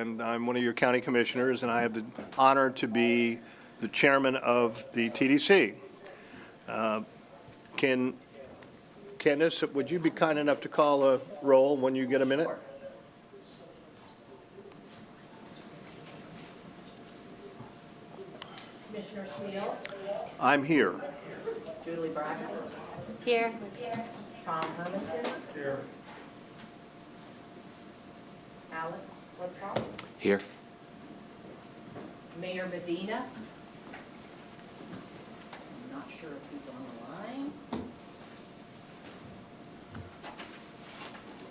and I'm one of your county commissioners, and I have the honor to be the chairman of the TDC. Candace, would you be kind enough to call a roll when you get a minute? Commissioner Steele. I'm here. Julie Braxton. Here. Tom Hermanson. Here. Alex Liptrops. Here. Mayor Medina. I'm not sure if he's on the line.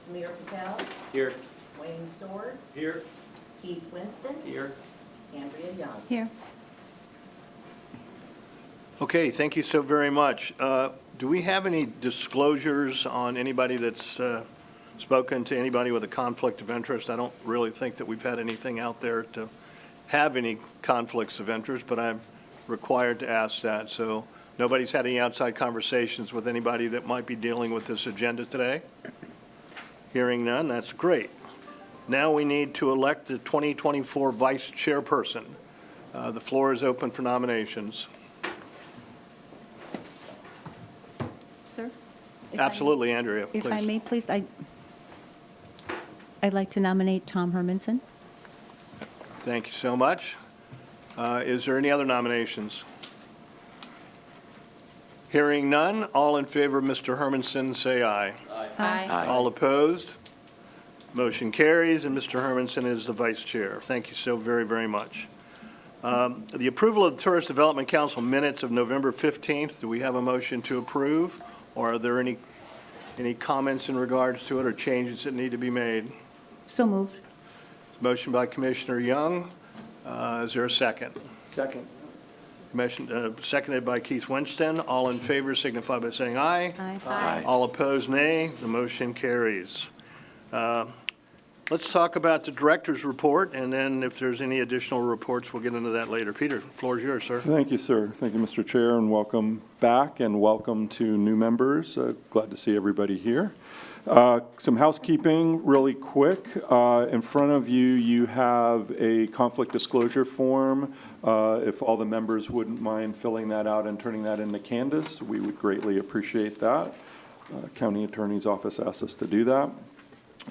Samir Patel. Here. Wayne Sword. Here. Keith Winston. Here. Andrea Young. Here. Okay, thank you so very much. Do we have any disclosures on anybody that's spoken to anybody with a conflict of interest? I don't really think that we've had anything out there to have any conflicts of interest, but I'm required to ask that. So nobody's had any outside conversations with anybody that might be dealing with this agenda today? Hearing none, that's great. Now we need to elect the 2024 vice chairperson. The floor is open for nominations. Sir? Absolutely, Andrea, please. If I may, please, I'd like to nominate Tom Hermanson. Thank you so much. Is there any other nominations? Hearing none, all in favor of Mr. Hermanson, say aye. Aye. All opposed? Motion carries, and Mr. Hermanson is the vice chair. Thank you so very, very much. The approval of the Tourist Development Council minutes of November 15th, do we have a motion to approve? Or are there any comments in regards to it or changes that need to be made? So moved. Motion by Commissioner Young. Is there a second? Second. Seconded by Keith Winston. All in favor signify by saying aye. Aye. All opposed, nay. The motion carries. Let's talk about the director's report, and then if there's any additional reports, we'll get into that later. Peter, the floor is yours, sir. Thank you, sir. Thank you, Mr. Chair, and welcome back, and welcome to new members. Glad to see everybody here. Some housekeeping really quick. In front of you, you have a conflict disclosure form. If all the members wouldn't mind filling that out and turning that into Candace, we would greatly appreciate that. County Attorney's Office asked us to do that.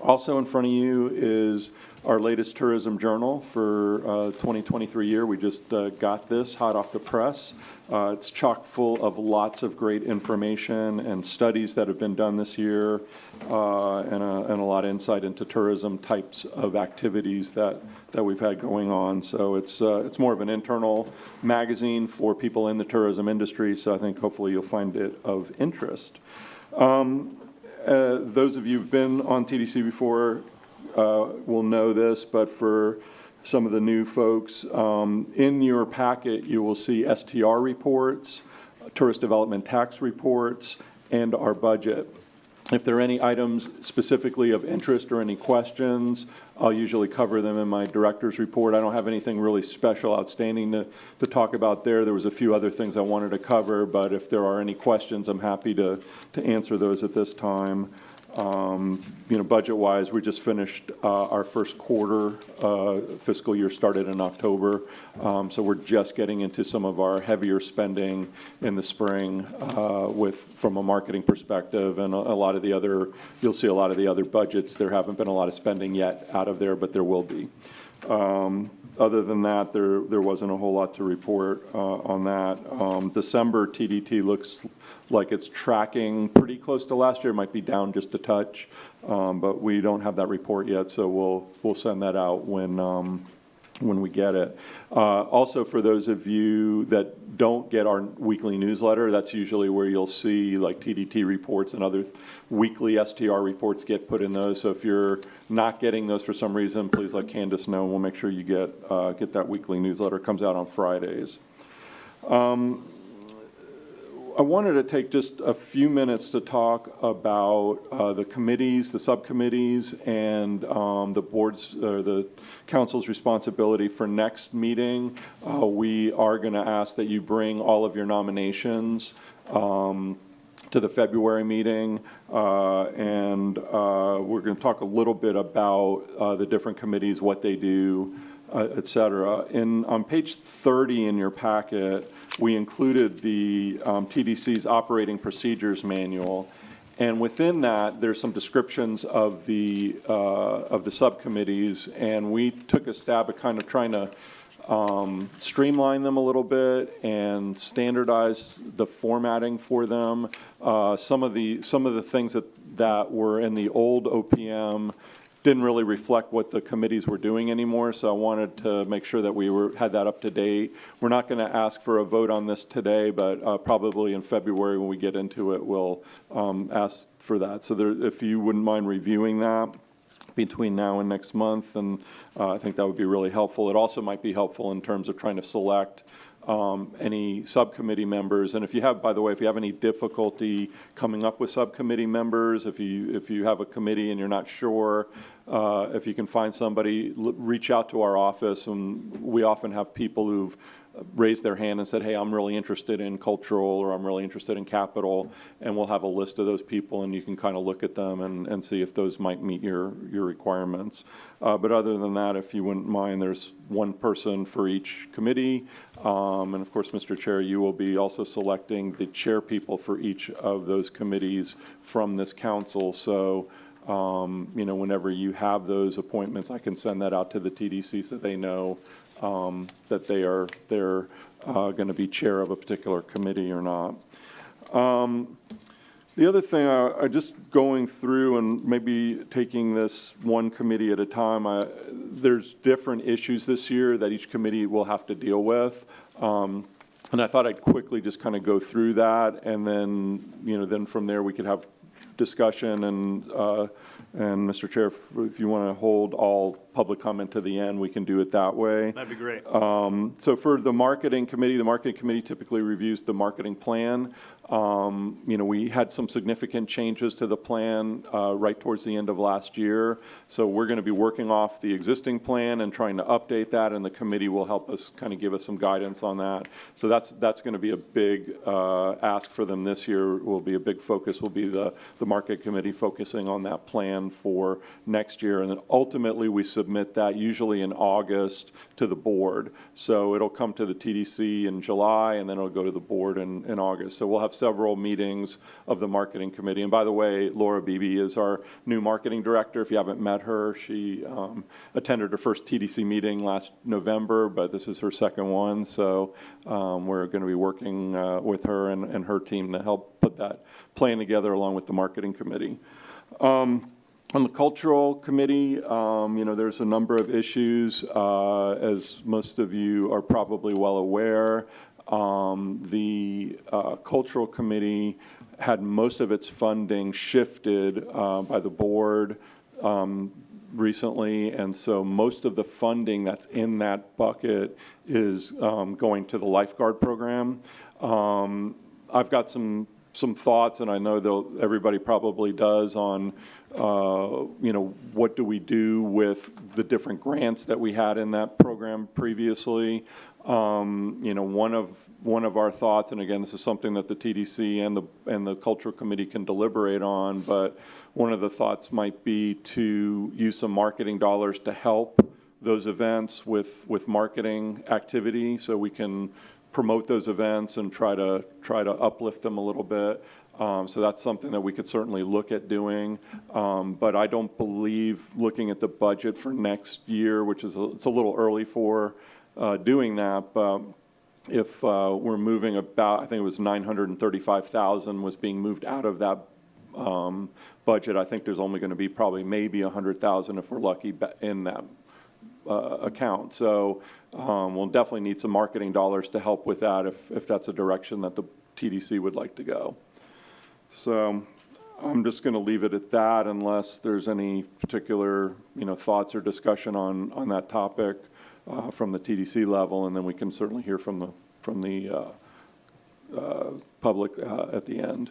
Also in front of you is our latest tourism journal for 2023 year. We just got this hot off the press. It's chock full of lots of great information and studies that have been done this year, and a lot of insight into tourism types of activities that we've had going on. So it's more of an internal magazine for people in the tourism industry, so I think hopefully you'll find it of interest. Those of you who've been on TDC before will know this, but for some of the new folks, in your packet you will see STR reports, tourist development tax reports, and our budget. If there are any items specifically of interest or any questions, I'll usually cover them in my director's report. I don't have anything really special, outstanding to talk about there. There was a few other things I wanted to cover, but if there are any questions, I'm happy to answer those at this time. Budget-wise, we just finished our first quarter. Fiscal year started in October, so we're just getting into some of our heavier spending in the spring from a marketing perspective, and a lot of the other, you'll see a lot of the other budgets. There haven't been a lot of spending yet out of there, but there will be. Other than that, there wasn't a whole lot to report on that. December TDT looks like it's tracking pretty close to last year. It might be down just a touch, but we don't have that report yet, so we'll send that out when we get it. Also, for those of you that don't get our weekly newsletter, that's usually where you'll see like TDT reports and other weekly STR reports get put in those. So if you're not getting those for some reason, please let Candace know, and we'll make sure you get that weekly newsletter. It comes out on Fridays. I wanted to take just a few minutes to talk about the committees, the subcommittees, and the board's or the council's responsibility for next meeting. We are going to ask that you bring all of your nominations to to the February meeting, and we're going to talk a little bit about the different committees, what they do, et cetera. On page 30 in your packet, we included the TDC's operating procedures manual, and within that, there's some descriptions of the subcommittees, and we took a stab at kind of trying to streamline them a little bit and standardize the formatting for them. Some of the things that were in the old OPM didn't really reflect what the committees were doing anymore, so I wanted to make sure that we had that up to date. We're not going to ask for a vote on this today, but probably in February when we get into it, we'll ask for that. So if you wouldn't mind reviewing that between now and next month, and I think that would be really helpful. It also might be helpful in terms of trying to select any subcommittee members. And if you have, by the way, if you have any difficulty coming up with subcommittee members, if you have a committee and you're not sure, if you can find somebody, reach out to our office. And we often have people who've raised their hand and said, hey, I'm really interested in cultural, or I'm really interested in capital, and we'll have a list of those people, and you can kind of look at them and see if those might meet your requirements. But other than that, if you wouldn't mind, there's one person for each committee, and of course, Mr. Chair, you will be also selecting the chair people for each of those committees from this council. So whenever you have those appointments, I can send that out to the TDC so they know that they're going to be chair of a particular committee or not. The other thing, I just going through and maybe taking this one committee at a time, there's different issues this year that each committee will have to deal with. And I thought I'd quickly just kind of go through that, and then from there we could have discussion, and Mr. Chair, if you want to hold all public comment to the end, we can do it that way. That'd be great. So for the marketing committee typically reviews the marketing plan. We had some significant changes to the plan right towards the end of last year. So we're going to be working off the existing plan and trying to update that, and the committee will help us kind of give us some guidance on that. So that's going to be a big ask for them this year. Will be a big focus. Will be the market committee focusing on that plan for next year, and then ultimately we submit that usually in August to the board. So it'll come to the TDC in July, and then it'll go to the board in August. So we'll have several meetings of the marketing committee. And by the way, Laura Beebe is our new marketing director. If you haven't met her, she attended her first TDC meeting last November, but this is her second one. So we're going to be working with her and her team to help put that plan together along with the marketing committee. On the cultural committee, there's a number of issues, as most of you are probably well aware. The cultural committee had most of its funding shifted by the board recently, and so most of the funding that's in that bucket is going to the lifeguard program. I've got some thoughts, and I know everybody probably does, on what do we do with the different grants that we had in that program previously. One of our thoughts, and again, this is something that the TDC and the Cultural Committee can deliberate on, but one of the thoughts might be to use some marketing dollars to help those events with marketing activity, so we can promote those events and try to uplift them a little bit. So that's something that we could certainly look at doing. But I don't believe, looking at the budget for next year, which is it's a little early for doing that, but if we're moving about, I think it was $935,000 was being moved out of that budget. I think there's only going to be probably maybe $100,000 if we're lucky in that account. So we'll definitely need some marketing dollars to help with that if that's a direction that the TDC would like to go. So I'm just going to leave it at that unless there's any particular thoughts or discussion on that topic from the TDC level, and then we can certainly hear from the public at the end.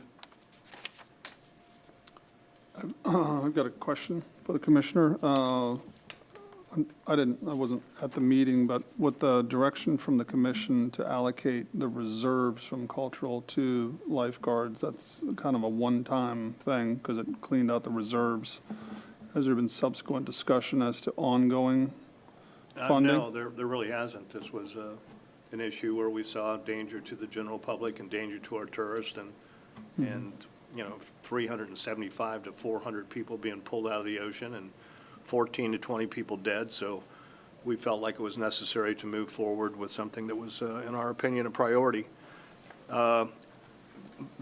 I've got a question for the commissioner. I wasn't at the meeting, but with the direction from the commission to allocate the reserves from cultural to lifeguards, that's kind of a one-time thing because it cleaned out the reserves. Has there been subsequent discussion as to ongoing funding? No, there really hasn't. This was an issue where we saw danger to the general public and danger to our tourists and 375 to 400 people being pulled out of the ocean and 14 to 20 people dead. So we felt like it was necessary to move forward with something that was, in our opinion, a priority.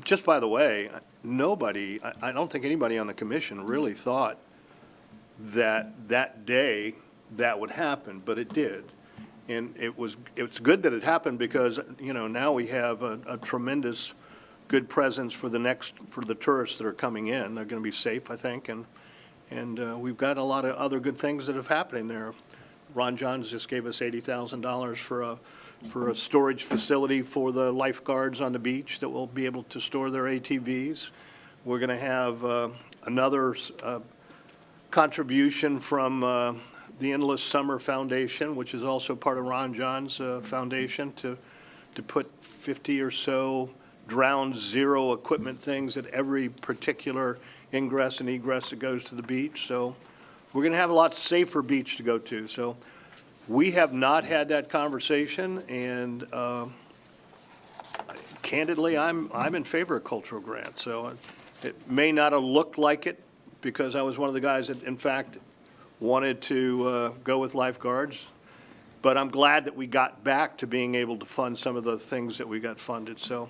Just by the way, I don't think anybody on the commission really thought that day that would happen, but it did. And it's good that it happened because, now we have a tremendous good presence for the tourists that are coming in. They're going to be safe, I think, and we've got a lot of other good things that have happened there. Ron Johns just gave us $80,000 for a storage facility for the lifeguards on the beach that will be able to store their ATVs. We're going to have another contribution from the Endless Summer Foundation, which is also part of Ron John's foundation, to put 50 or so ground zero equipment things at every particular ingress and egress that goes to the beach. So we're going to have a lot safer beach to go to. So we have not had that conversation, and candidly, I'm in favor of cultural grants. So it may not have looked like it because I was one of the guys that, in fact, wanted to go with lifeguards. But I'm glad that we got back to being able to fund some of the things that we got funded. So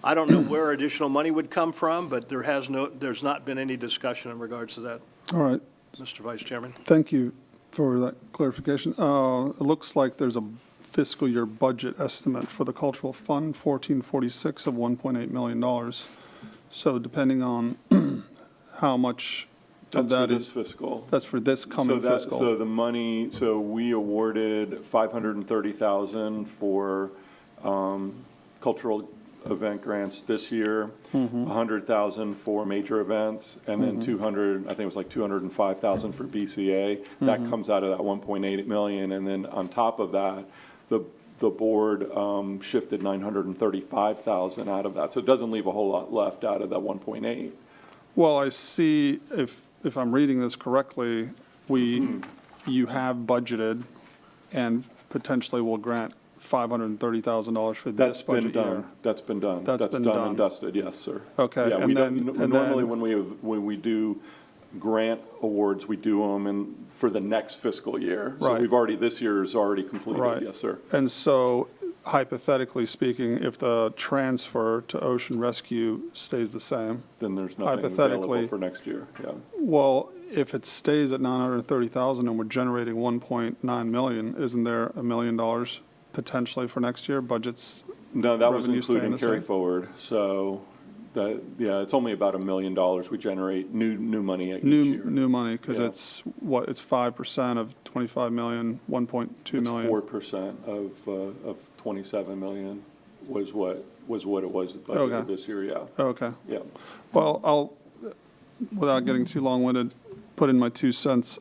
I don't know where additional money would come from, but there's not been any discussion in regards to that, All right, Mr. Vice Chairman. thank you for that clarification. It looks like there's a fiscal year budget estimate for the cultural fund, 1446 of $1.8 million. So depending on how much of That's for that this is, fiscal. that's for this coming fiscal. So the money, so we awarded $530,000 for cultural event grants this year, $100,000 for major events, and then 200, I think it was like 205,000 for BCA. That comes out of that 1.8 million, and then on top of that, the board shifted 935,000 out of that. So it doesn't leave a whole lot left out of that 1.8. Well, I see, if I'm reading this correctly, you have budgeted and potentially will grant $530,000 for this That's been budget year. done. That's been done. That's been done done. and dusted, yes, sir. Okay, Yeah, and we then- don't, and normally then- when we do grant awards, we do them for the next fiscal year. So Right. we've already, this year is already completed, Right. yes, sir. And so hypothetically speaking, if the transfer to Ocean Rescue stays the same, Then there's nothing Hypothetically- available for next year, yeah. well, if it stays at 930,000 and we're generating 1.9 million, isn't there $1 million potentially for next year? Budgets, No, that was Revenue staying including the same? carry forward, so that, yeah, it's only about $1 million we generate new money each year. new money, because Yeah. it's 5% of 25 million, 1.2 It's million. 4% of 27 million was what it was budgeted Okay. this year, yeah, Okay. yeah. Well, I'll, without getting too long-winded, put in my 2 cents.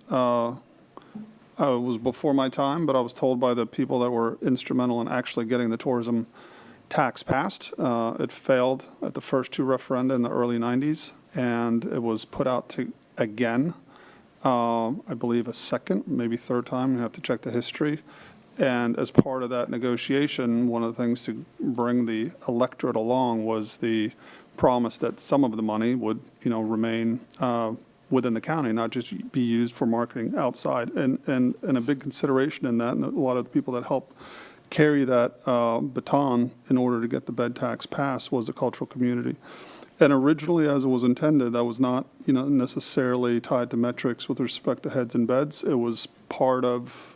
It was before my time, but I was told by the people that were instrumental in actually getting the tourism tax passed. It failed at the first 2 referenda in the early 90s, and it was put out to again, I believe a second, maybe third time. You have to check the history. And as part of that negotiation, one of the things to bring the electorate along was the promise that some of the money would, remain within the county, not just be used for marketing outside. And a big consideration in that, and a lot of the people that helped carry that baton in order to get the bed tax passed was the cultural community. And originally, as it was intended, that was not, necessarily tied to metrics with respect to heads and beds. It was part of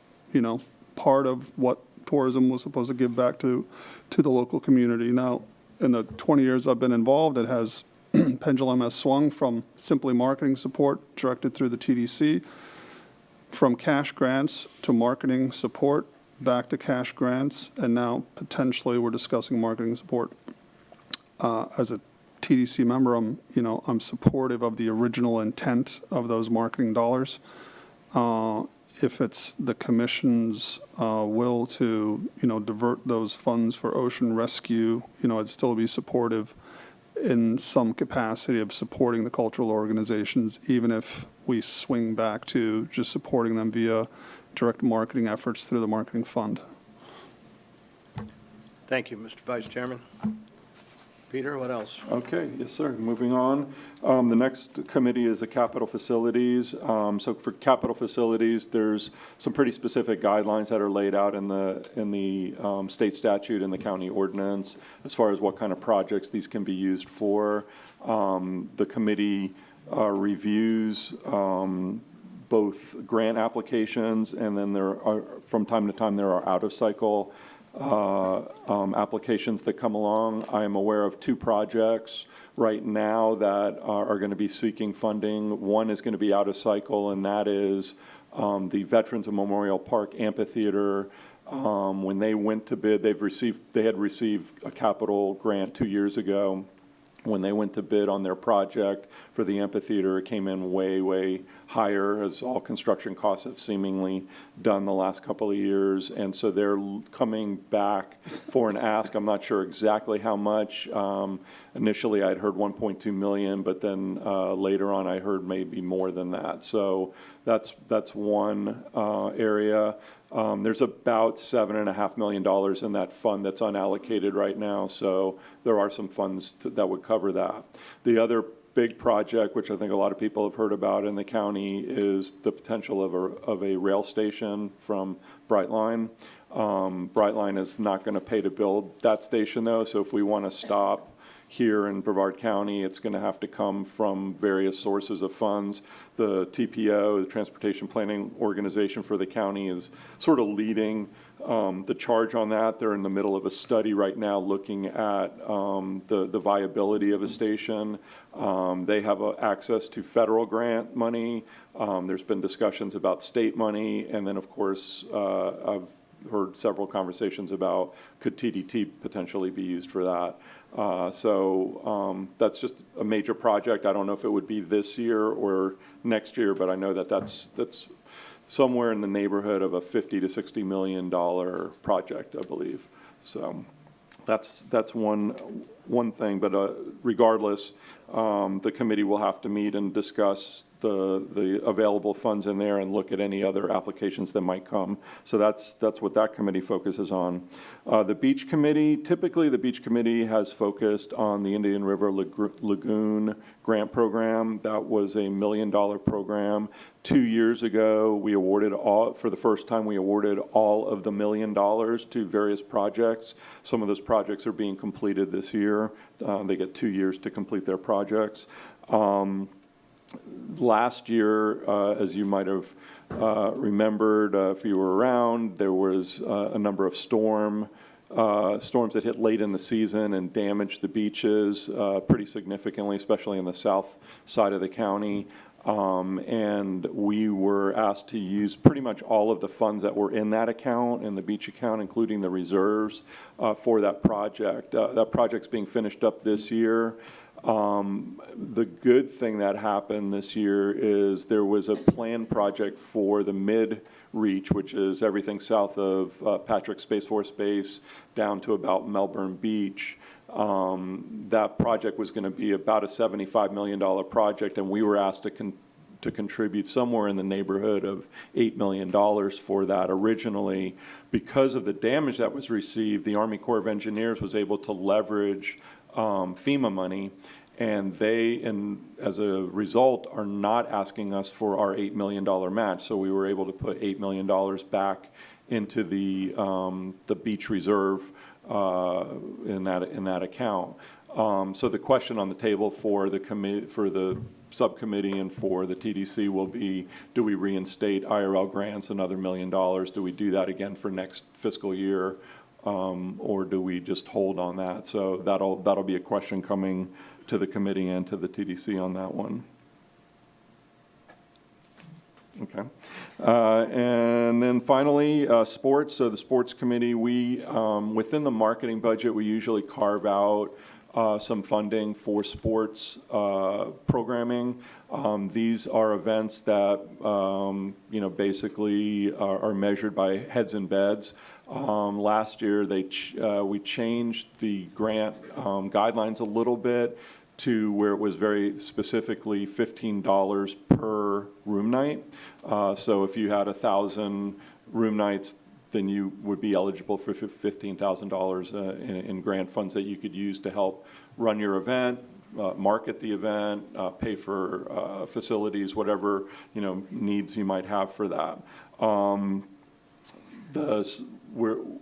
what tourism was supposed to give back to the local community. Now, in the 20 years I've been involved, it has pendulum has swung from simply marketing support directed through the TDC, from cash grants to marketing support, back to cash grants, and now potentially we're discussing marketing support. As a TDC member, I'm supportive of the original intent of those marketing dollars. if it's the commission's will to, divert those funds for ocean rescue, I'd still be supportive in some capacity of supporting the cultural organizations, even if we swing back to just supporting them via direct marketing efforts through the marketing fund. Thank you, Mr. Vice Chairman. Peter, what else? Okay, yes, sir. Moving on. The next committee is the capital facilities. So for capital facilities, there's some pretty specific guidelines that are laid out in the state statute and the county ordinance as far as what kind of projects these can be used for. The committee reviews both grant applications, and then from time to time there are out-of-cycle applications that come along. I am aware of 2 projects right now that are going to be seeking funding. One is going to be out of cycle, and that is the Veterans Memorial Park Amphitheater. When they went to bid, they had received a capital grant 2 years ago. When they went to bid on their project for the amphitheater, it came in way, way higher, as all construction costs have seemingly done the last couple of years. And so they're coming back for an ask. I'm not sure exactly how much. Initially, I'd heard 1.2 million, but then later on, I heard maybe more than that. So that's one area. There's about $7.5 million in that fund that's unallocated right now, so there are some funds that would cover that. The other big project, which I think a lot of people have heard about in the county, is the potential of a rail station from Brightline. Brightline is not going to pay to build that station, though, so if we want to stop here in Brevard County, it's going to have to come from various sources of funds. The TPO, the Transportation Planning Organization for the county, is sort of leading the charge on that. They're in the middle of a study right now looking at the viability of a station. They have access to federal grant money. There's been discussions about state money, and then, of course, I've heard several conversations about could TDT potentially be used for that. So that's just a major project. I don't know if it would be this year or next year, but I know that that's somewhere in the neighborhood of a $50 to $60 million project, I believe. So that's one thing. But regardless, the committee will have to meet and discuss the available funds in there and look at any other applications that might come. So that's what that committee focuses on. The beach committee, typically the beach committee has focused on the Indian River Lagoon grant program. That was $1 million program. 2 years ago, for the first time, we awarded all of the $1 million to various projects. Some of those projects are being completed this year. They get 2 years to complete their projects. Last year, as you might have remembered if you were around, there was a number of storms that hit late in the season and damaged the beaches pretty significantly, especially on the south side of the county. And we were asked to use pretty much all of the funds that were in that account, in the beach account, including the reserves, for that project. That project's being finished up this year. The good thing that happened this year is there was a planned project for the mid-reach, which is everything south of Patrick Space Force Base down to about Melbourne Beach. That project was going to be about a $75 million project, and we were asked to contribute somewhere in the neighborhood of $8 million for that originally. Because of the damage that was received, the Army Corps of Engineers was able to leverage FEMA money, and as a result, are not asking us for our $8 million match. So we were able to put $8 million back into the beach reserve in that account. So the question on the table for the subcommittee and for the TDC will be, do we reinstate IRL grants another $1 million? Do we do that again for next fiscal year? Or do we just hold on that? So that'll be a question coming to the committee and to the TDC on that one. Okay. And then finally, sports. So the sports committee, we within the marketing budget, we usually carve out some funding for sports programming. These are events that, basically are measured by heads and beds. Last year, we changed the grant guidelines a little bit to where it was very specifically $15 per room night. So if you had 1,000 room nights, then you would be eligible for $15,000 in grant funds that you could use to help run your event, market the event, pay for facilities, whatever needs you might have for that. What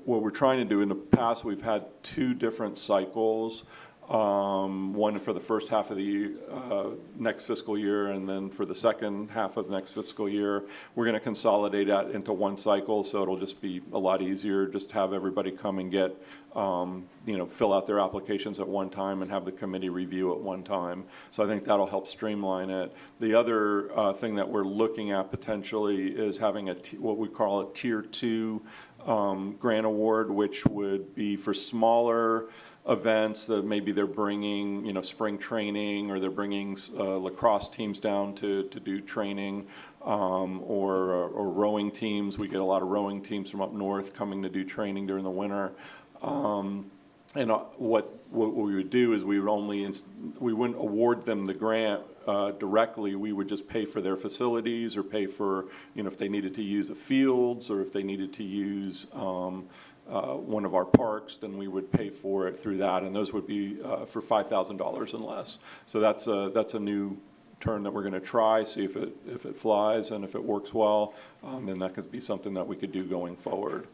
we're trying to do in the past, we've had 2 different cycles. One for the first half of the next fiscal year, and then for the second half of next fiscal year, we're going to consolidate that into one cycle, so it'll just be a lot easier, just have everybody come and get, fill out their applications at one time and have the committee review at one time. So I think that'll help streamline it. The other thing that we're looking at potentially is having what we call a Tier 2 grant award, which would be for smaller events that maybe they're bringing, spring training, or they're bringing lacrosse teams down to do training, or rowing teams. We get a lot of rowing teams from up north coming to do training during the winter. And what we would do is we wouldn't award them the grant directly. We would just pay for their facilities, or pay for, if they needed to use the fields, or if they needed to use one of our parks, then we would pay for it through that, and those would be for $5,000 and less. So that's a new turn that we're going to try, see if it flies, and if it works well, then that could be something that we could do going forward.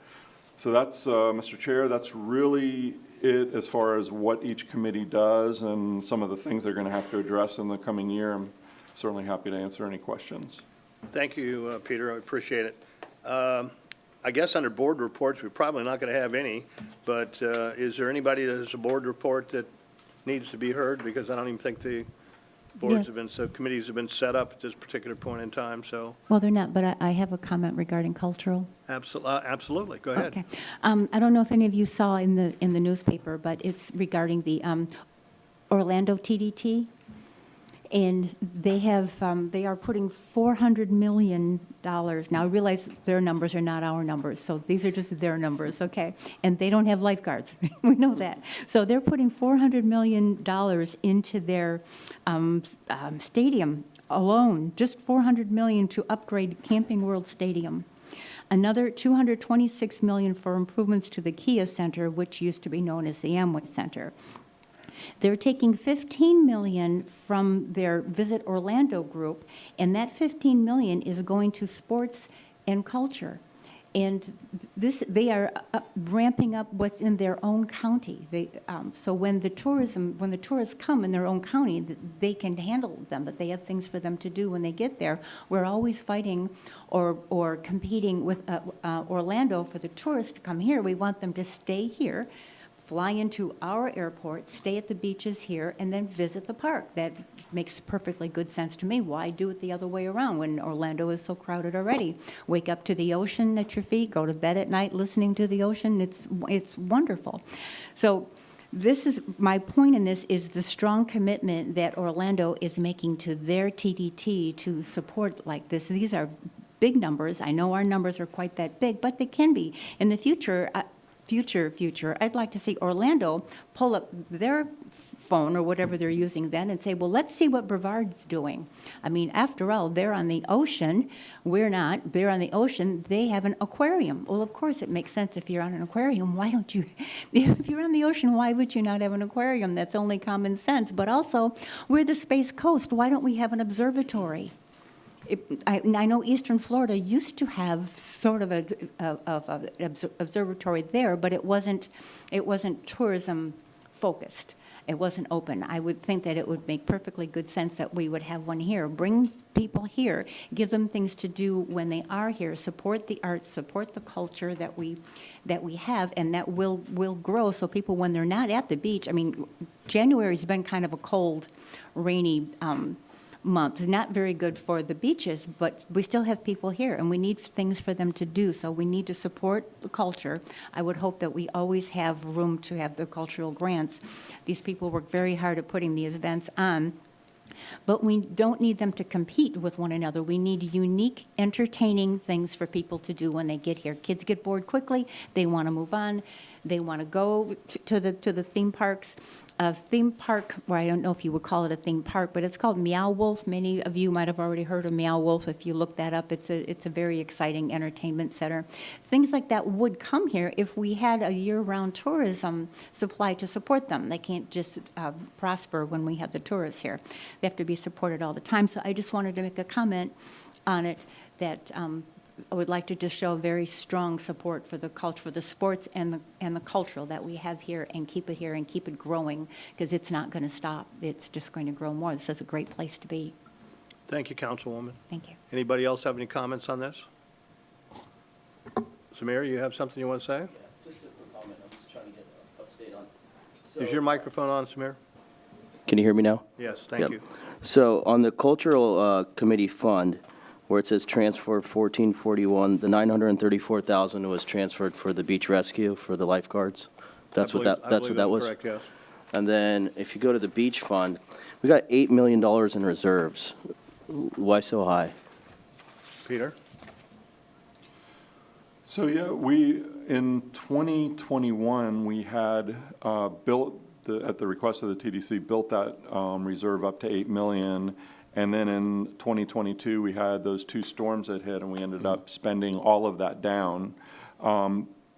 So that's, Mr. Chair, that's really it as far as what each committee does and some of the things they're going to have to address in the coming year. I'm certainly happy to answer any questions. Thank you, Peter. I appreciate it. I guess under board reports, we're probably not going to have any, but is there anybody that has a board report that needs to be heard? Because I don't even think the boards have been, committees have been set up at this particular point in time, so. Well, they're not, but I have a comment regarding cultural. Absolutely, go ahead. Okay. I don't know if any of you saw in the newspaper, but it's regarding the Orlando TDT. And they are putting $400 million. Now, I realize their numbers are not our numbers, so these are just their numbers, okay? And they don't have lifeguards. We know that. So they're putting $400 million into their stadium alone, just $400 million to upgrade Camping World Stadium. Another $226 million for improvements to the Kia Center, which used to be known as the Amway Center. They're taking $15 million from their Visit Orlando group, and that $15 million is going to sports and culture. And they are ramping up what's in their own county. So when the tourists come in their own county, they can handle them, but they have things for them to do when they get there. We're always fighting or competing with Orlando for the tourists to come here. We want them to stay here, fly into our airport, stay at the beaches here, and then visit the park. That makes perfectly good sense to me. Why do it the other way around when Orlando is so crowded already? Wake up to the ocean at your feet, go to bed at night listening to the ocean. It's wonderful. So this is, my point in this is the strong commitment that Orlando is making to their TDT to support like this. These are big numbers. I know our numbers are quite that big, but they can be. In the future, I'd like to see Orlando pull up their phone or whatever they're using then and say, well, let's see what Brevard's doing. I mean, after all, they're on the ocean. We're not. They're on the ocean. They have an aquarium. Well, of course, it makes sense if you're on an aquarium. Why don't you? If you're on the ocean, why would you not have an aquarium? That's only common sense. But also, we're the Space Coast. Why don't we have an observatory? I know Eastern Florida used to have sort of an observatory there, but it wasn't tourism focused. It wasn't open. I would think that it would make perfectly good sense that we would have one here. Bring people here, give them things to do when they are here, support the arts, support the culture that we have, and that will grow. So people, when they're not at the beach, I mean, January's been kind of a cold, rainy month. Not very good for the beaches, but we still have people here, and we need things for them to do, so we need to support the culture. I would hope that we always have room to have the cultural grants. These people work very hard at putting these events on, but we don't need them to compete with one another. We need unique, entertaining things for people to do when they get here. Kids get bored quickly, they want to move on, they want to go to the theme parks. A theme park, well, I don't know if you would call it a theme park, but it's called Meow Wolf. Many of you might have already heard of Meow Wolf. If you look that up, it's a very exciting entertainment center. Things like that would come here if we had a year-round tourism supply to support them. They can't just prosper when we have the tourists here. They have to be supported all the time. So I just wanted to make a comment on it that I would like to just show very strong support for the culture, for the sports and the cultural that we have here, and keep it growing, because it's not going to stop. It's just going to grow more. This is a great place to be. Thank you, Councilwoman. Thank you. Anybody else have any comments on this? Samir, you have something you want to say? Yeah, just a quick comment. I'm just trying to get up to date on. Is your microphone on, Samir? Can you hear me now? Yes, thank Yep. you. So on the cultural committee fund, where it says transfer 1441, the 934,000 was transferred for the beach rescue for the lifeguards. That's what that was. Correct, yes. And then if you go to the beach fund, we got $8 million in reserves. Why so high? Peter? So, yeah, in 2021, we had built, at the request of the TDC, built that reserve up to $8 million. And then in 2022, we had those two storms that hit, and we ended up spending all of that down.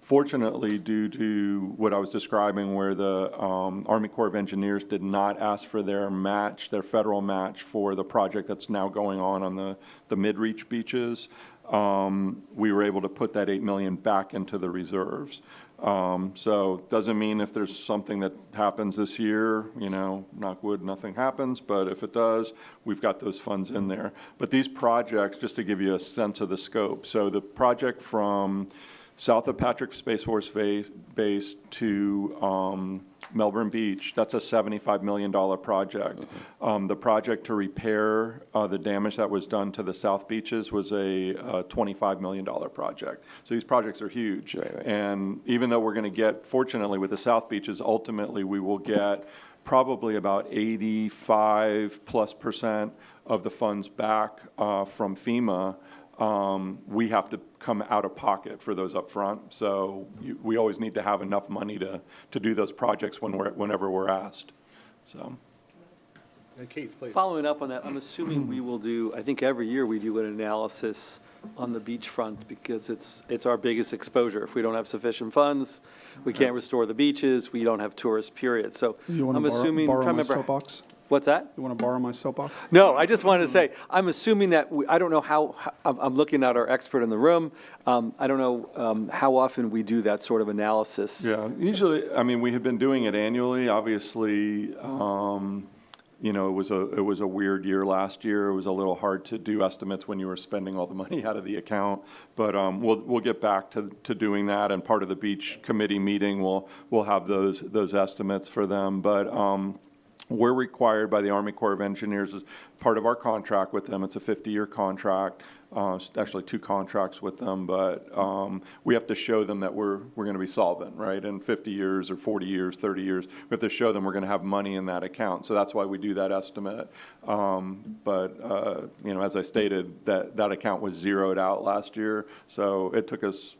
Fortunately, due to what I was describing, where the Army Corps of Engineers did not ask for their match, their federal match for the project that's now going on the mid-reach beaches, we were able to put that $8 million back into the reserves. So doesn't mean if there's something that happens this year, knock wood, nothing happens, but if it does, we've got those funds in there. But these projects, just to give you a sense of the scope, so the project from south of Patrick Space Force Base to Melbourne Beach, that's a $75 million project. The project to repair the damage that was done to the South Beaches was a $25 million project. So these projects are huge. Right. And even though we're going to get, fortunately with the South Beaches, ultimately we will get probably about 85+% of the funds back from FEMA. We have to come out of pocket for those up front. So we always need to have enough money to do those projects whenever we're asked. So. Keith, please. Following up on that, I'm assuming we will do, I think every year we do an analysis on the beachfront because it's our biggest exposure. If we don't have sufficient funds, we can't restore the beaches, we don't have tourists, period. So You want I'm to assuming, borrow trying my to remember. soapbox? What's that? You want to borrow my soapbox? No, I just wanted to say, I'm assuming that, I don't know how, I'm looking at our expert in the room. I don't know how often we do that sort of analysis. Yeah, usually, we have been doing it annually. Obviously, it was a weird year last year. It was a little hard to do estimates when you were spending all the money out of the account. But we'll get back to doing that. And part of the beach committee meeting, we'll have those estimates for them. But we're required by the Army Corps of Engineers as part of our contract with them. It's a 50-year contract, actually 2 contracts with them, but we have to show them that we're going to be solvent, right? In 50 years or 40 years, 30 years, we have to show them we're going to have money in that account. So that's why we do that estimate. As I stated, that account was zeroed out last year, so it took us,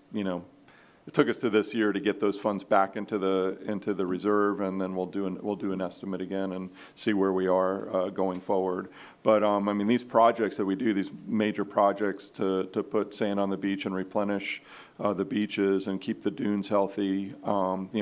it took us to this year to get those funds back into the reserve, and then we'll do an estimate again and see where we are going forward. But these projects that we do, these major projects to put sand on the beach and replenish the beaches and keep the dunes healthy,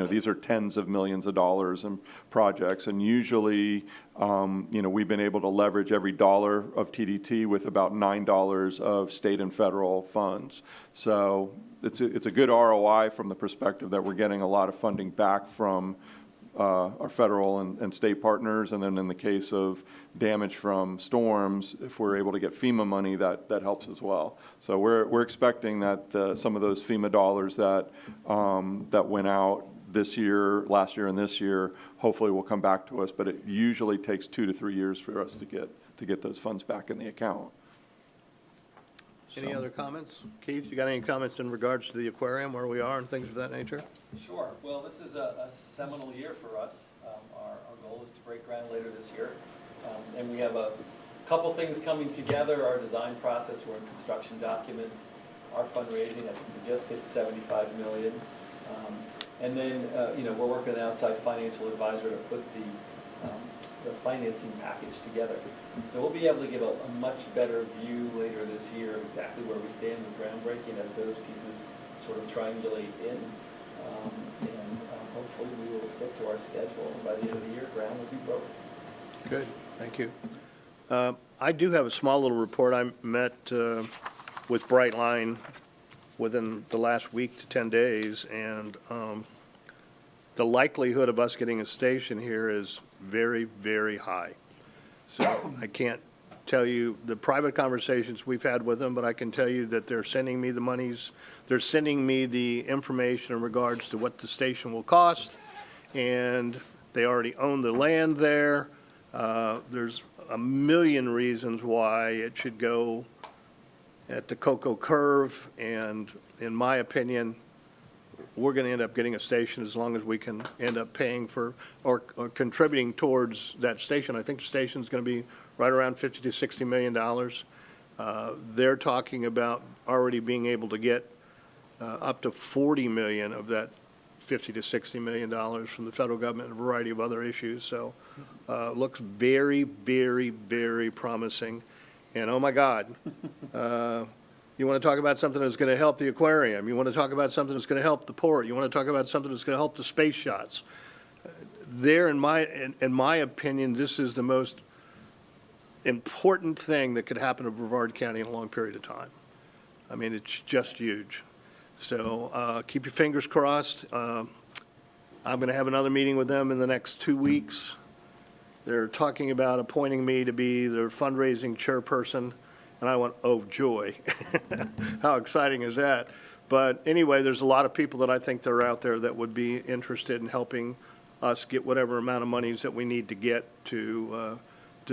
these are tens of millions of dollars in projects, and usually we've been able to leverage every dollar of TDT with about $9 of state and federal funds. So it's a good ROI from the perspective that we're getting a lot of funding back from our federal and state partners, and then in the case of damage from storms, if we're able to get FEMA money, that helps as well. So we're expecting that some of those FEMA dollars that went out this year, last year, and this year, hopefully will come back to us. But it usually takes 2 to 3 years for us to get to get those funds back in the account. Any other comments? Keith, you got any comments in regards to the aquarium, where we are and things of that nature? Sure. Well, this is a seminal year for us. Our goal is to break ground later this year. And we have a couple things coming together. Our design process, we're in construction documents. Our fundraising, I think we just hit 75 million. And then, we're working with an outside financial advisor to put the financing package together. So we'll be able to give a much better view later this year of exactly where we stand with groundbreaking as those pieces sort of triangulate in. And hopefully we will stick to our schedule, and by the end of the year, ground will be broken. Good, thank you. I do have a small little report. I met with Brightline within the last week to 10 days, and the likelihood of us getting a station here is very, very high. So I can't tell you the private conversations we've had with them, but I can tell you that they're sending me the monies, they're sending me the information in regards to what the station will cost, and they already own the land there. There's a million reasons why it should go at the Cocoa Curve, and in my opinion, we're going to end up getting a station as long as we can end up paying for or contributing towards that station. I think the station's going to be right around $50 to $60 million. They're talking about already being able to get up to 40 million of that $50 to $60 million from the federal government and a variety of other issues. So looks very, very, very promising. And oh my God, you want to talk about something that's going to help the aquarium. You want to talk about something that's going to help the port. You want to talk about something that's going to help the space shots. There, in my opinion, this is the most important thing that could happen to Brevard County in a long period of time. I mean, it's just huge. So keep your fingers crossed. I'm going to have another meeting with them in the next 2 weeks. They're talking about appointing me to be their fundraising chairperson, and I went, oh, joy. How exciting is that? But anyway, there's a lot of people that I think that are out there that would be interested in helping us get whatever amount of monies that we need to get to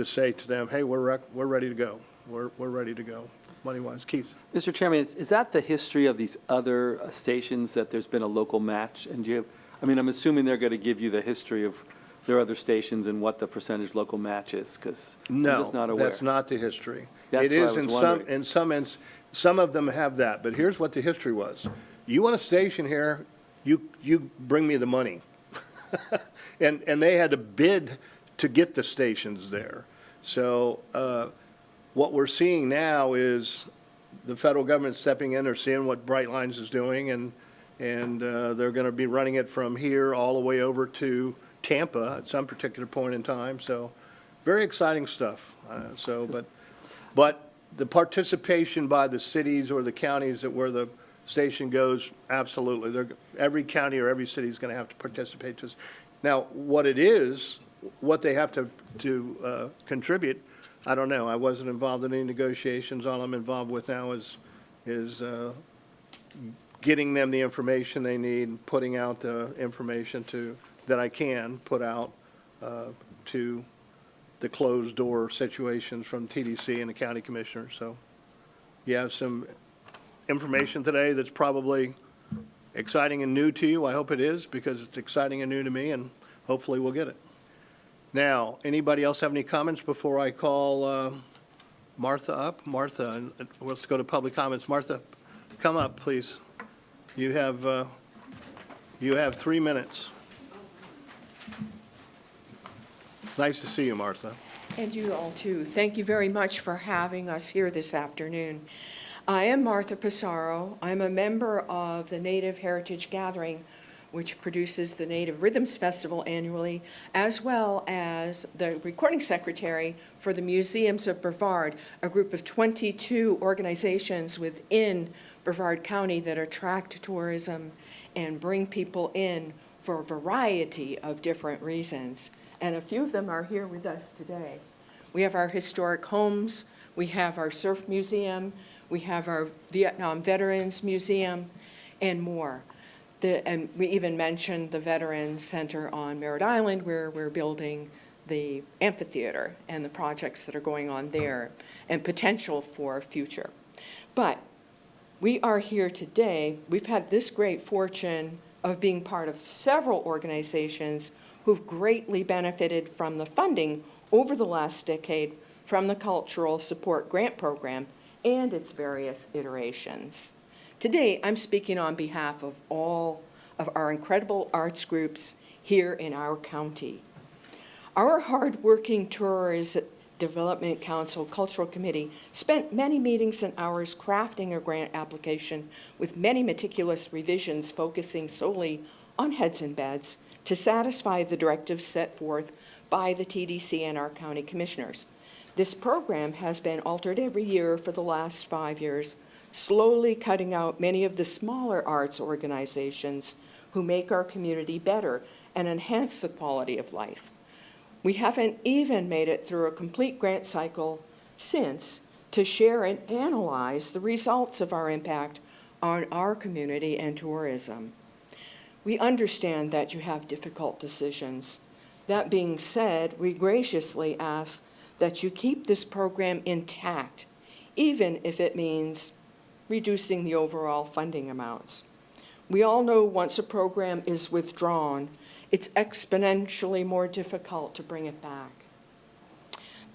say to them, hey, we're ready to go. We're ready to go, money-wise. Keith? Mr. Chairman, is that the history of these other stations, that there's been a local match? And do you have, I mean, I'm assuming they're going to give you the history of their other stations and what the percentage local match is, because I'm just not aware. No, that's not the history. That's It what I is was in wondering. some of them have that, but here's what the history was. You want a station here, you bring me the money. And they had to bid to get the stations there. So what we're seeing now is the federal government stepping in. They're seeing what Brightline is doing, and they're going to be running it from here all the way over to Tampa at some particular point in time. So very exciting stuff. But the participation by the cities or the counties that where the station goes, absolutely. Every county or every city is going to have to participate. Now, what they have to contribute, I don't know. I wasn't involved in any negotiations. All I'm involved with now is getting them the information they need, putting out the information that I can put out to the closed door situations from TDC and the county commissioner. So you have some information today that's probably exciting and new to you. I hope it is, because it's exciting and new to me, and hopefully we'll get it. Now, anybody else have any comments before I call Martha up? Martha, let's go to public comments. Martha, come up, please. You have 3 minutes. Nice to see you, Martha. And you all too. Thank you very much for having us here this afternoon. I am Martha Pasaro. I'm a member of the Native Heritage Gathering, which produces the Native Rhythms Festival annually, as well as the recording secretary for the Museums of Brevard, a group of 22 organizations within Brevard County that attract tourism and bring people in for a variety of different reasons. And a few of them are here with us today. We have our historic homes, we have our surf museum, we have our Vietnam Veterans Museum, and more. And we even mentioned the Veterans Center on Merritt Island, where we're building the amphitheater and the projects that are going on there and potential for future. But we are here today, we've had this great fortune of being part of several organizations who've greatly benefited from the funding over the last decade from the Cultural Support Grant Program and its various iterations. Today, I'm speaking on behalf of all of our incredible arts groups here in our county. Our hardworking Tourism Development Council Cultural Committee spent many meetings and hours crafting a grant application with many meticulous revisions focusing solely on heads and beds to satisfy the directives set forth by the TDC and our county commissioners. This program has been altered every year for the last 5 years, slowly cutting out many of the smaller arts organizations who make our community better and enhance the quality of life. We haven't even made it through a complete grant cycle since to share and analyze the results of our impact on our community and tourism. We understand that you have difficult decisions. That being said, we graciously ask that you keep this program intact, even if it means reducing the overall funding amounts. We all know once a program is withdrawn, it's exponentially more difficult to bring it back.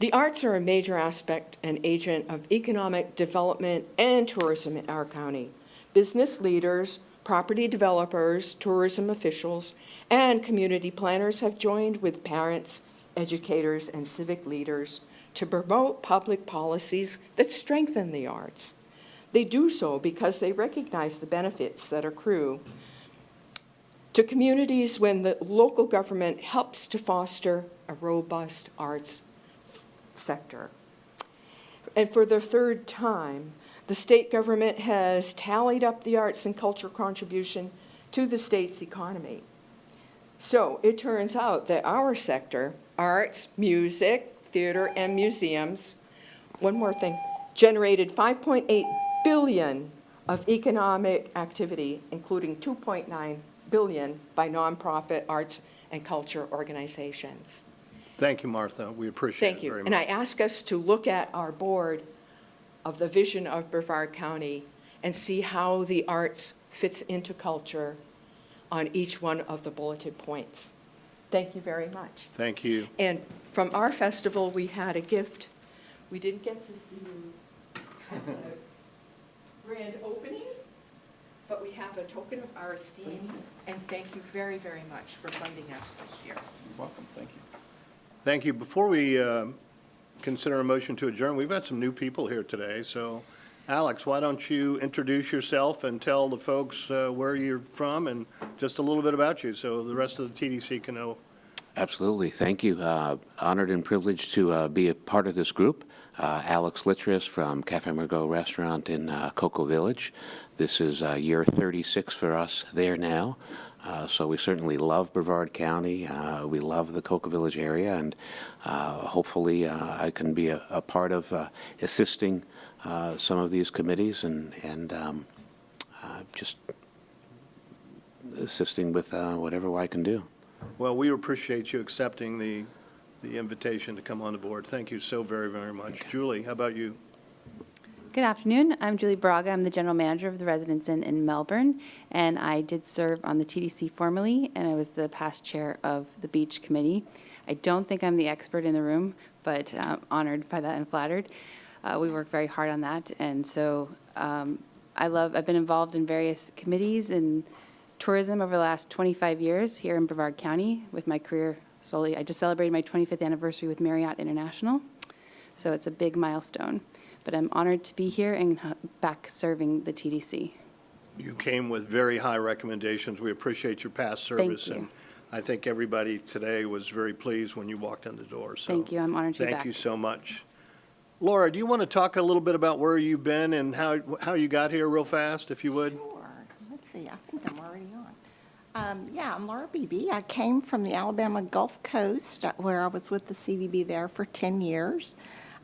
The arts are a major aspect and agent of economic development and tourism in our county. Business leaders, property developers, tourism officials, and community planners have joined with parents, educators, and civic leaders to promote public policies that strengthen the arts. They do so because they recognize the benefits that accrue to communities when the local government helps to foster a robust arts sector. And for the third time, the state government has tallied up the arts and culture contribution to the state's economy. So it turns out that our sector, arts, music, theater, and museums, one more thing, generated $5.8 billion of economic activity, including $2.9 billion by nonprofit arts and culture organizations. Thank you, Martha. We appreciate Thank it you. very And I much. ask us to look at our board of the vision of Brevard County and see how the arts fits into culture on each one of the bulleted points. Thank you very much. Thank you. And from our festival, we had a gift. We didn't get to see the grand opening, but we have a token of our esteem, and thank you very, very much for funding us this year. Welcome, thank you. Thank you. Before we consider a motion to adjourn, we've got some new people here today. So, Alex, why don't you introduce yourself and tell the folks where you're from and just a little bit about you so the rest of the TDC can know. Absolutely. Thank you. Honored and privileged to be a part of this group. Alex Littress from Cafe Margot Restaurant in Cocoa Village. This is year 36 for us there now. So we certainly love Brevard County. We love the Cocoa Village area, and hopefully I can be a part of assisting some of these committees and just assisting with whatever I can do. Well, we appreciate you accepting the invitation to come on the board. Thank you so very, very much. Julie, how about you? Good afternoon. I'm Julie Braga. I'm the general manager of the Residence Inn in Melbourne, and I did serve on the TDC formerly, and I was the past chair of the Beach Committee. I don't think I'm the expert in the room, but honored by that and flattered. We work very hard on that, and so I've been involved in various committees in tourism over the last 25 years here in Brevard County with my career solely. I just celebrated my 25th anniversary with Marriott International, so it's a big milestone. But I'm honored to be here and back serving the TDC. You came with very high recommendations. We appreciate your past service. you. And I think everybody today was very pleased when you walked in the door. So Thank you. I'm honored to be back. thank you so much. Laura, do you want to talk a little bit about where you've been and how you got here real fast, if you would? Sure. Let's see, I think I'm already on. Yeah, I'm Laura Beebe. I came from the Alabama Gulf Coast, where I was with the CVB there for 10 years.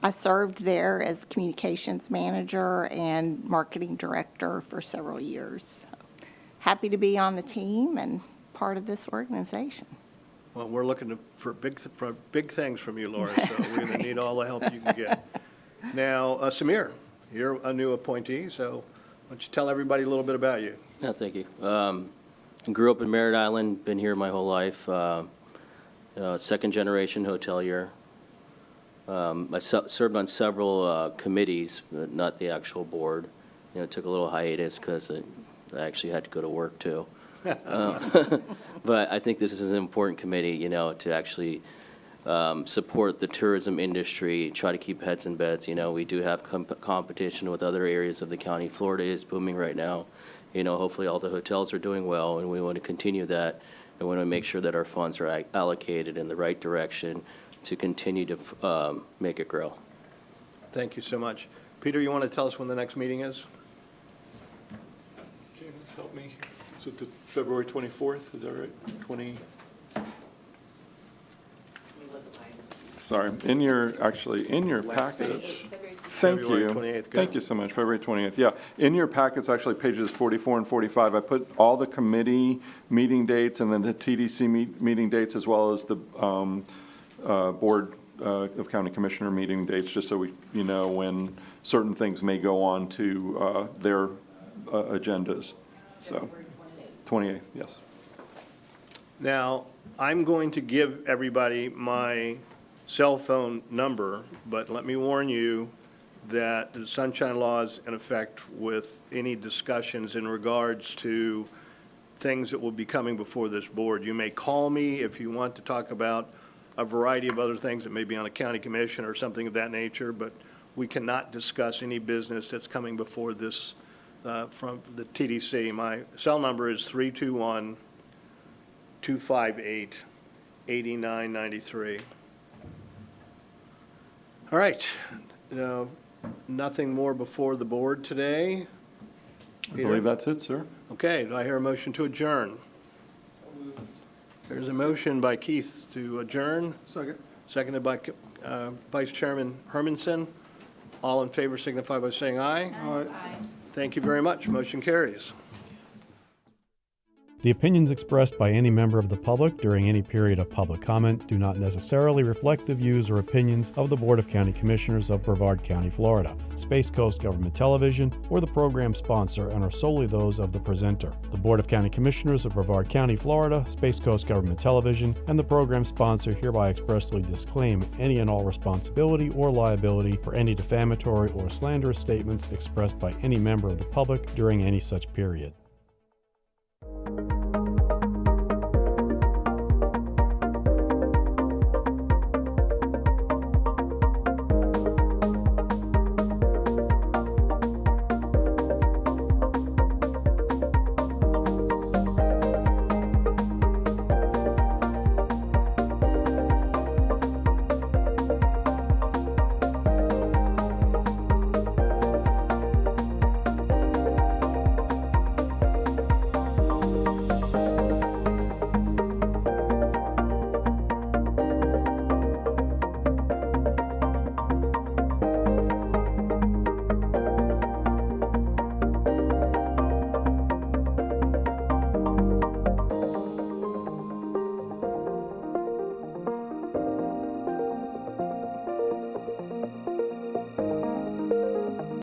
I served there as communications manager and marketing director for several years. So, happy to be on the team and part of this organization. Well, we're looking for big things from you, Laura, so we're going to need all the help you can get. Now, Samir, you're a new appointee, so why don't you tell everybody a little bit about you? Yeah, thank you. Grew up in Merritt Island, been here my whole life. Second-generation hotelier. I served on several committees, but not the actual board. You know, took a little hiatus because I actually had to go to work, too. But I think this is an important committee, you know, to actually support the tourism industry, try to keep heads in beds. You know, we do have competition with other areas of the county. Florida is booming right now. You know, hopefully all the hotels are doing well, and we want to continue that. And we want to make sure that our funds are allocated in the right direction to continue to make it grow. Thank you so much. Peter, you want to tell us when the next meeting is? Candace, help me. Is it the February 24th? Is that right? 20? Sorry, in your packets. Thank February you. 28th, good. Thank you so much, February 28th. Yeah, in your packets, actually, pages 44 and 45, I put all the committee meeting dates and then the TDC meeting dates, as well as the Board of County Commissioner meeting dates, just so you know when certain things may go on to their agendas. So, 28th, yes. Now, I'm going to give everybody my cell phone number, but let me warn you that the Sunshine Law is in effect with any discussions in regards to things that will be coming before this board. You may call me if you want to talk about a variety of other things that may be on a county commission or something of that nature, but we cannot discuss any business that's coming before this from the TDC. My cell number is 321-258-8993. All right. Now, nothing more before the board today. I believe that's it, sir. Okay, do I hear a motion to adjourn? There's a motion by Keith to adjourn, Second. seconded by Vice Chairman Hermanson. All in favor signify by saying aye. All right. Thank you very much. Motion carries. The opinions expressed by any member of the public during any period of public comment do not necessarily reflect the views or opinions of the Board of County Commissioners of Brevard County, Florida, Space Coast Government Television, or the program sponsor, and are solely those of the presenter. The Board of County Commissioners of Brevard County, Florida, Space Coast Government Television, and the program sponsor hereby expressly disclaim any and all responsibility or liability for any defamatory or slanderous statements expressed by any member of the public during any such period.